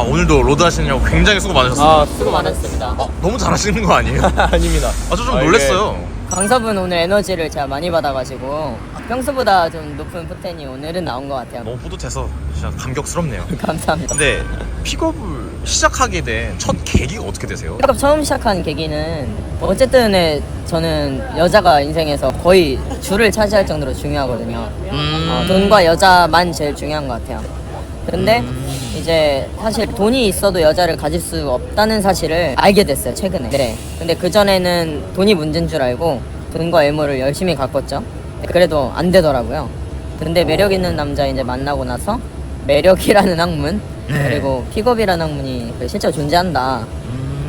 오늘도 로드 하시느냐고 굉장히 수고 많으셨습니다. 수고 많았습니다. 너무 잘하시는 거 아니에요? 아닙니다. 저 좀 놀랬어요. 강섭은 오늘 에너지를 제가 많이 받아가지고 평소보다 좀 높은 포텐이 오늘은 나온 것 같아요. 너무 뿌듯해서 진짜 감격스럽네요. 감사합니다. 근데 픽업을 시작하게 된 첫 계기가 어떻게 되세요? 픽업 처음 시작한 계기는 어쨌든 저는 여자가 인생에서 거의 줄을 차지할 정도로 중요하거든요. 돈과 여자만 제일 중요한 것 같아요. 근데 이제 사실 돈이 있어도 여자를 가질 수 없다는 사실을 알게 됐어요, 최근에. 네. 근데 그전에는 돈이 문제인 줄 알고 돈과 외모를 열심히 가꿨죠. 그래도 안 되더라고요. 근데 매력 있는 남자 이제 만나고 나서 매력이라는 학문, 그리고 픽업이라는 학문이 실제로 존재한다,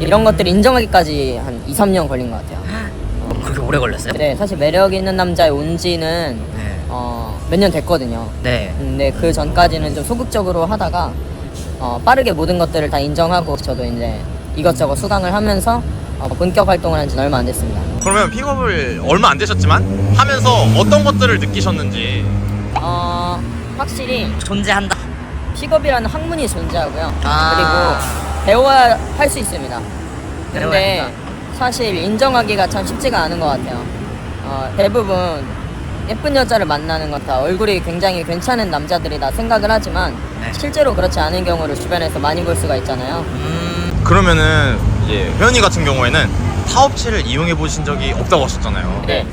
이런 것들을 인정하기까지 한 2-3년 걸린 것 같아요. 그렇게 오래 걸렸어요? 네, 사실 매력 있는 남자에 온 지는 몇 년 됐거든요. 네. 근데 그 전까지는 좀 소극적으로 하다가 빠르게 모든 것들을 다 인정하고 저도 이제 이것저것 수강을 하면서 본격 활동을 한 지는 얼마 안 됐습니다. 그러면 픽업을 얼마 안 되셨지만 하면서 어떤 것들을 느끼셨는지. 확실히 존재한다. 픽업이라는 학문이 존재하고요. 아. 그리고 배워야 할 수 있습니다. 배워야 근데 한다. 사실 인정하기가 참 쉽지가 않은 것 같아요. 대부분 예쁜 여자를 만나는 것 다 얼굴이 굉장히 괜찮은 남자들이다 생각을 하지만 네. 실제로 그렇지 않은 경우를 주변에서 많이 볼 수가 있잖아요. 그러면은 이제 회원님 같은 경우에는 타업체를 이용해 보신 적이 없다고 하셨잖아요. 네.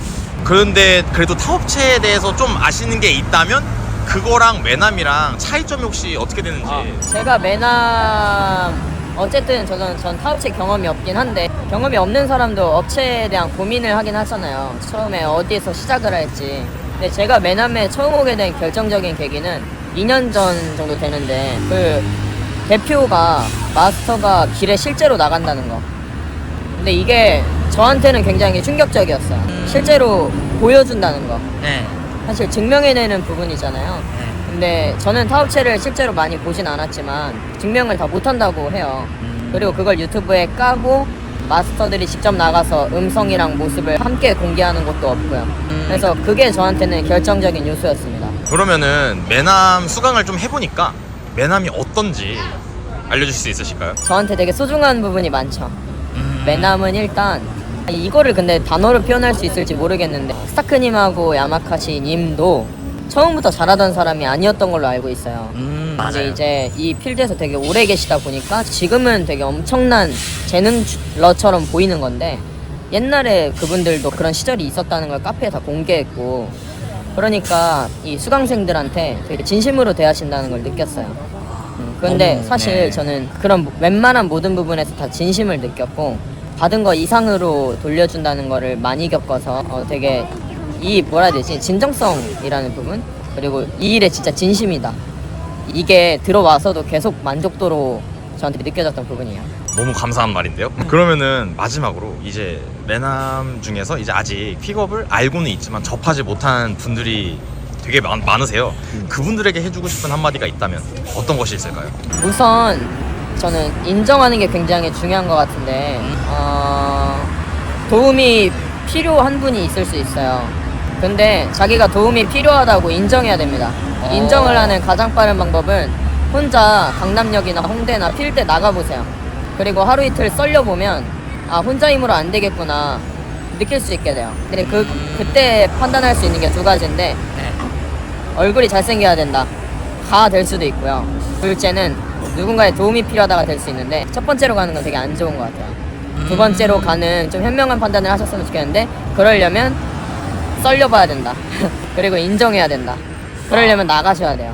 그런데 그래도 타업체에 대해서 좀 아시는 게 있다면 그거랑 매남이랑 차이점이 혹시 어떻게 되는지. 제가 매남, 어쨌든 전 타업체 경험이 없긴 한데, 경험이 없는 사람도 업체에 대한 고민을 하긴 하잖아요. 처음에 어디에서 시작을 할지. 근데 제가 매남에 처음 오게 된 결정적인 계기는 2년 전 정도 되는데, 그 대표가 마스터가 길에 실제로 나간다는 거. 근데 이게 저한테는 굉장히 충격적이었어요. 실제로 보여준다는 거. 네. 사실 증명해내는 부분이잖아요. 네. 근데 저는 타업체를 실제로 많이 보진 않았지만 증명을 다 못한다고 해요. 그리고 그걸 유튜브에 까고 마스터들이 직접 나가서 음성이랑 모습을 함께 공개하는 것도 없고요. 그래서 그게 저한테는 결정적인 요소였습니다. 그러면은 매남 수강을 좀 해보니까 매남이 어떤지 알려주실 수 있으실까요? 저한테 되게 소중한 부분이 많죠. 매남은 일단 이거를 근데 단어로 표현할 수 있을지 모르겠는데, 스타크님하고 야마카시님도 처음부터 잘하던 사람이 아니었던 걸로 알고 있어요. 맞아요. 이제 이 필드에서 되게 오래 계시다 보니까 지금은 되게 엄청난 재능러처럼 보이는 건데, 옛날에 그분들도 그런 시절이 있었다는 걸 카페에 다 공개했고, 그러니까 이 수강생들한테 되게 진심으로 대하신다는 걸 느꼈어요. 그런데 사실 네. 저는 그런 웬만한 모든 부분에서 다 진심을 느꼈고, 받은 거 이상으로 돌려준다는 거를 많이 겪어서 되게 이 뭐라 해야 되지? 진정성이라는 부분? 그리고 이 일에 진짜 진심이다, 이게 들어와서도 계속 만족도로 저한테 느껴졌던 부분이에요. 너무 감사한 말인데요. 그러면은 마지막으로 이제 매남 중에서 이제 아직 픽업을 알고는 있지만 접하지 못한 분들이 되게 많으세요. 그분들에게 해주고 싶은 한마디가 있다면 어떤 것이 있을까요? 우선 저는 인정하는 게 굉장히 중요한 것 같은데, 도움이 필요한 분이 있을 수 있어요. 근데 자기가 도움이 필요하다고 인정해야 됩니다. 인정을 하는 가장 빠른 방법은 혼자 강남역이나 홍대나 필드 나가보세요. 그리고 하루 이틀 썰려보면 혼자 힘으로 안 되겠구나 느낄 수 있게 돼요. 근데 그때 판단할 수 있는 게 두 가지인데, 얼굴이 잘생겨야 된다, 가 될 수도 있고요. 둘째는 누군가의 도움이 필요하다가 될 수 있는데, 첫 번째로 가는 건 되게 안 좋은 것 같아요. 두 번째로 가는 좀 현명한 판단을 하셨으면 좋겠는데, 그러려면 썰려봐야 된다. 그리고 인정해야 된다. 그러려면 나가셔야 돼요.